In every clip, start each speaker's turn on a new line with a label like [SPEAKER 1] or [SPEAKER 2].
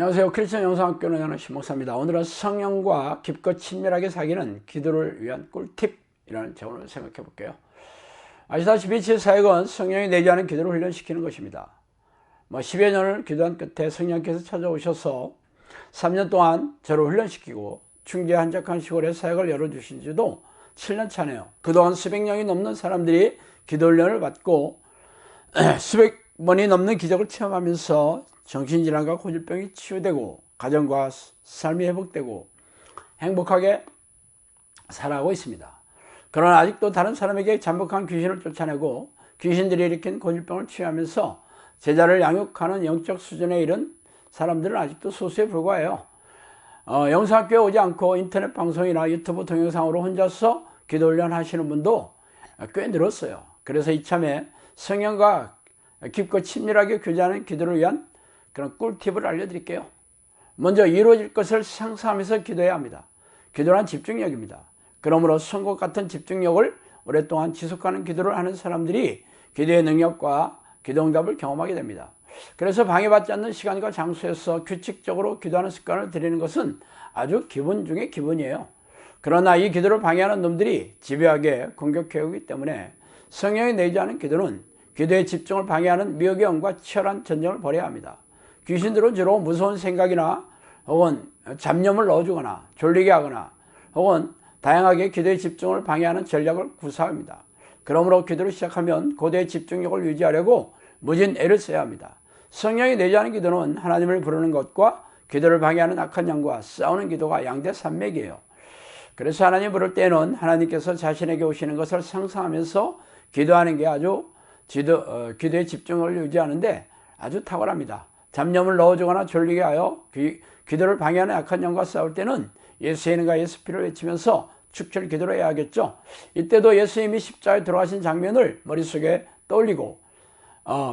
[SPEAKER 1] 안녕하세요. 크리스천 영상학교 운영하는 신목사입니다. 오늘은 성령과 깊고 친밀하게 사귀는 기도를 위한 꿀팁이라는 제목을 생각해 볼게요. 아시다시피 제 사역은 성령이 내주하는 기도를 훈련시키는 것입니다. 10여 년을 기도한 끝에 성령께서 찾아오셔서 3년 동안 저를 훈련시키고 충계 한적한 시골에 사역을 열어주신 지도 7년 차네요. 그동안 수백 명이 넘는 사람들이 기도 훈련을 받고 수백 번이 넘는 기적을 체험하면서 정신질환과 고질병이 치유되고 가정과 삶이 회복되고 행복하게 살아가고 있습니다. 그러나 아직도 다른 사람에게 잠복한 귀신을 쫓아내고 귀신들이 일으킨 고질병을 치유하면서 제자를 양육하는 영적 수준에 이른 사람들은 아직도 소수에 불과해요. 영상학교에 오지 않고 인터넷 방송이나 유튜브 동영상으로 혼자서 기도 훈련 하시는 분도 꽤 늘었어요. 그래서 이참에 성령과 깊고 친밀하게 교제하는 기도를 위한 그런 꿀팁을 알려드릴게요. 먼저 이루어질 것을 상상하면서 기도해야 합니다. 기도란 집중력입니다. 그러므로 선곡 같은 집중력을 오랫동안 지속하는 기도를 하는 사람들이 기도의 능력과 기도응답을 경험하게 됩니다. 그래서 방해받지 않는 시간과 장소에서 규칙적으로 기도하는 습관을 들이는 것은 아주 기본 중에 기본이에요. 그러나 이 기도를 방해하는 놈들이 집요하게 공격해오기 때문에 성령이 내주하는 기도는 기도의 집중을 방해하는 미혹의 영과 치열한 전쟁을 벌여야 합니다. 귀신들은 주로 무서운 생각이나 혹은 잡념을 넣어주거나 졸리게 하거나 혹은 다양하게 기도의 집중을 방해하는 전략을 구사합니다. 그러므로 기도를 시작하면 고도의 집중력을 유지하려고 무진 애를 써야 합니다. 성령이 내주하는 기도는 하나님을 부르는 것과 기도를 방해하는 악한 영과 싸우는 기도가 양대산맥이에요. 그래서 하나님 부를 때는 하나님께서 자신에게 오시는 것을 상상하면서 기도하는 게 아주 기도의 집중을 유지하는데 아주 탁월합니다. 잡념을 넣어주거나 졸리게 하여 기도를 방해하는 악한 영과 싸울 때는 예수의 이름과 예수 피를 외치면서 축출 기도를 해야 하겠죠. 이때도 예수님이 십자가에 들어가신 장면을 머릿속에 떠올리고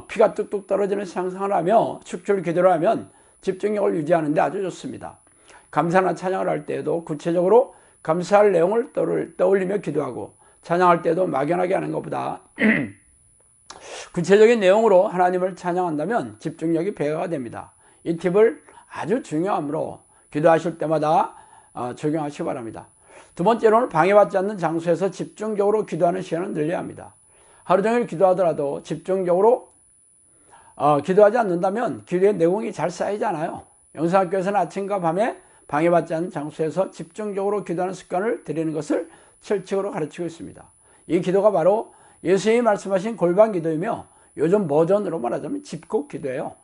[SPEAKER 1] 피가 뚝뚝 떨어지는 상상을 하며 축출 기도를 하면 집중력을 유지하는 데 아주 좋습니다. 감사나 찬양을 할 때에도 구체적으로 감사할 내용을 떠올리며 기도하고 찬양할 때도 막연하게 하는 것보다 구체적인 내용으로 하나님을 찬양한다면 집중력이 배가 됩니다. 이 팁을 아주 중요하므로 기도하실 때마다 적용하시기 바랍니다. 두 번째로는 방해받지 않는 장소에서 집중적으로 기도하는 시간을 늘려야 합니다. 하루 종일 기도하더라도 집중적으로 기도하지 않는다면 기도의 내용이 잘 쌓이지 않아요. 영상학교에서는 아침과 밤에 방해받지 않는 장소에서 집중적으로 기도하는 습관을 들이는 것을 철칙으로 가르치고 있습니다. 이 기도가 바로 예수님이 말씀하신 골방 기도이며 요즘 버전으로 말하자면 집콕 기도예요.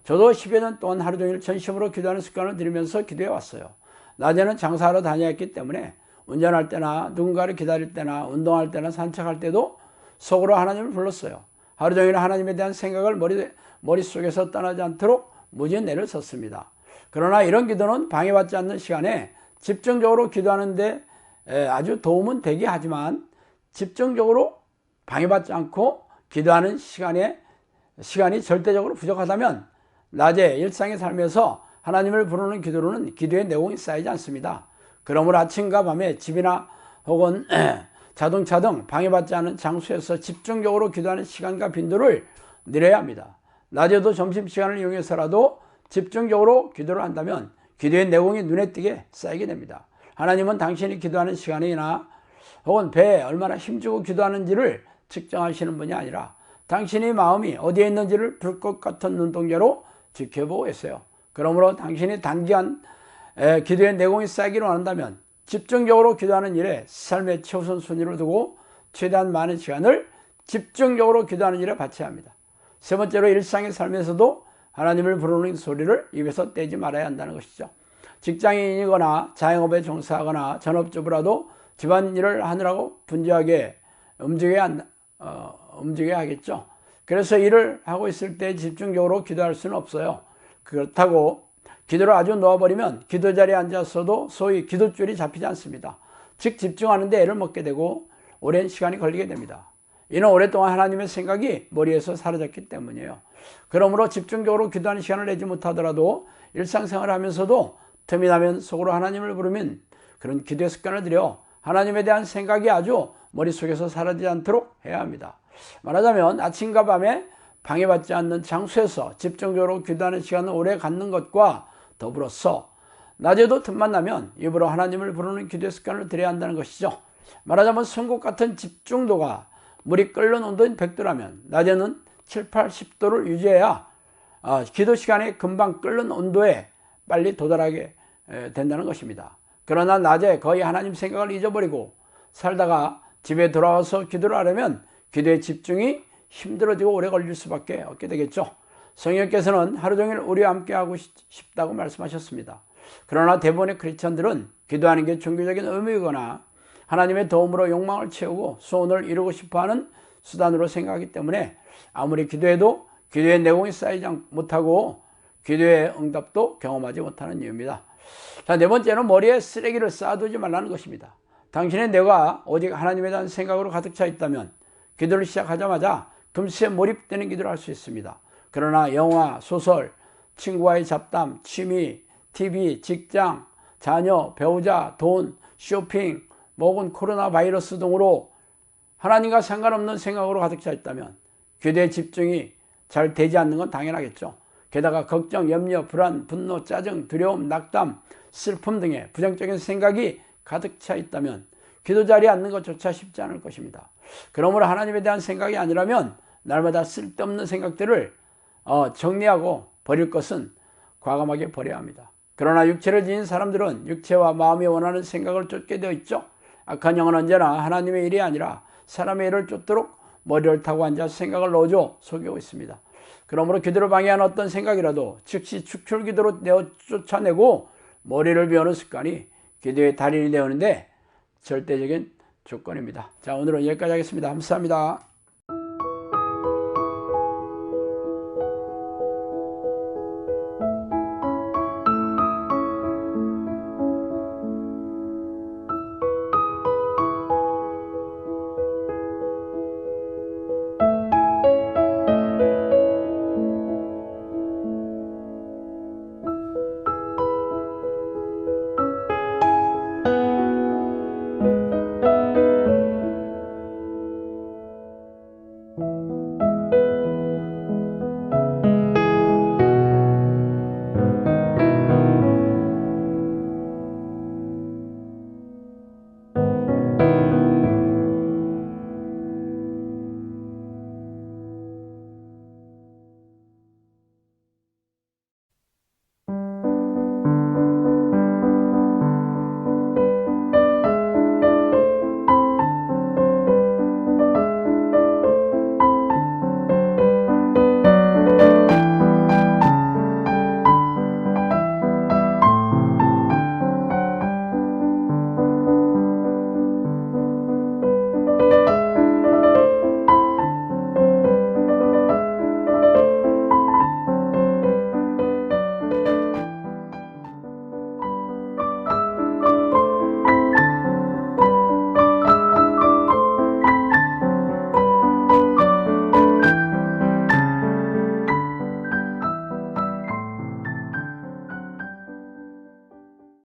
[SPEAKER 1] 저도 10여 년 동안 하루 종일 전심으로 기도하는 습관을 들이면서 기도해 왔어요. 낮에는 장사하러 다녀왔기 때문에 운전할 때나 누군가를 기다릴 때나 운동할 때나 산책할 때도 속으로 하나님을 불렀어요. 하루 종일 하나님에 대한 생각을 머릿속에서 떠나지 않도록 무진 애를 썼습니다. 그러나 이런 기도는 방해받지 않는 시간에 집중적으로 기도하는데 아주 도움은 되게 하지만 집중적으로 방해받지 않고 기도하는 시간이 절대적으로 부족하다면 낮에 일상의 삶에서 하나님을 부르는 기도로는 기도의 내용이 쌓이지 않습니다. 그러므로 아침과 밤에 집이나 혹은 자동차 등 방해받지 않은 장소에서 집중적으로 기도하는 시간과 빈도를 늘려야 합니다. 낮에도 점심시간을 이용해서라도 집중적으로 기도를 한다면 기도의 내용이 눈에 띄게 쌓이게 됩니다. 하나님은 당신이 기도하는 시간이나 혹은 배에 얼마나 힘주고 기도하는지를 측정하시는 분이 아니라 당신의 마음이 어디에 있는지를 불꽃 같은 눈동자로 지켜보고 있어요. 그러므로 당신이 단기간 기도의 내용이 쌓이기를 원한다면 집중적으로 기도하는 일에 삶의 최우선 순위를 두고 최대한 많은 시간을 집중적으로 기도하는 일에 바쳐야 합니다. 세 번째로 일상의 삶에서도 하나님을 부르는 소리를 입에서 떼지 말아야 한다는 것이죠. 직장인이거나 자영업에 종사하거나 전업주부라도 집안일을 하느라고 분주하게 움직여야 하겠죠. 그래서 일을 하고 있을 때 집중적으로 기도할 수는 없어요. 그렇다고 기도를 아주 놓아버리면 기도 자리에 앉았어도 소위 기도줄이 잡히지 않습니다. 즉 집중하는데 애를 먹게 되고 오랜 시간이 걸리게 됩니다. 이는 오랫동안 하나님의 생각이 머리에서 사라졌기 때문이에요. 그러므로 집중적으로 기도하는 시간을 내지 못하더라도 일상생활을 하면서도 틈이 나면 속으로 하나님을 부르면 그런 기도의 습관을 들여 하나님에 대한 생각이 아주 머릿속에서 사라지지 않도록 해야 합니다. 말하자면 아침과 밤에 방해받지 않는 장소에서 집중적으로 기도하는 시간을 오래 갖는 것과 더불어서 낮에도 틈만 나면 입으로 하나님을 부르는 기도의 습관을 들여야 한다는 것이죠. 말하자면 천국 같은 집중도가 물이 끓는 온도인 100도라면 낮에는 7, 80도를 유지해야 기도 시간에 금방 끓는 온도에 빨리 도달하게 된다는 것입니다. 그러나 낮에 거의 하나님 생각을 잊어버리고 살다가 집에 돌아와서 기도를 하려면 기도의 집중이 힘들어지고 오래 걸릴 수밖에 없게 되겠죠. 성령께서는 하루 종일 우리와 함께 하고 싶다고 말씀하셨습니다. 그러나 대부분의 크리스천들은 기도하는 게 종교적인 의미이거나 하나님의 도움으로 욕망을 채우고 소원을 이루고 싶어하는 수단으로 생각하기 때문에 아무리 기도해도 기도의 내공이 쌓이지 못하고 기도의 응답도 경험하지 못하는 이유입니다. 자, 네 번째는 머리에 쓰레기를 쌓아두지 말라는 것입니다. 당신의 뇌가 오직 하나님에 대한 생각으로 가득 차 있다면 기도를 시작하자마자 금세 몰입되는 기도를 할 수 있습니다. 그러나 영화, 소설, 친구와의 잡담, 취미, TV, 직장, 자녀, 배우자, 돈, 쇼핑, 혹은 코로나 바이러스 등으로 하나님과 상관없는 생각으로 가득 차 있다면 기도의 집중이 잘 되지 않는 건 당연하겠죠. 게다가 걱정, 염려, 불안, 분노, 짜증, 두려움, 낙담, 슬픔 등의 부정적인 생각이 가득 차 있다면 기도 자리에 앉는 것조차 쉽지 않을 것입니다. 그러므로 하나님에 대한 생각이 아니라면 날마다 쓸데없는 생각들을 정리하고 버릴 것은 과감하게 버려야 합니다. 그러나 육체를 지닌 사람들은 육체와 마음이 원하는 생각을 쫓게 되어 있죠. 악한 영은 언제나 하나님의 일이 아니라 사람의 일을 쫓도록 머리를 타고 앉아서 생각을 넣어줘 속이고 있습니다. 그러므로 기도를 방해하는 어떤 생각이라도 즉시 축출 기도로 쫓아내고 머리를 비우는 습관이 기도의 달인이 되었는데 절대적인 조건입니다. 자, 오늘은 여기까지 하겠습니다. 감사합니다.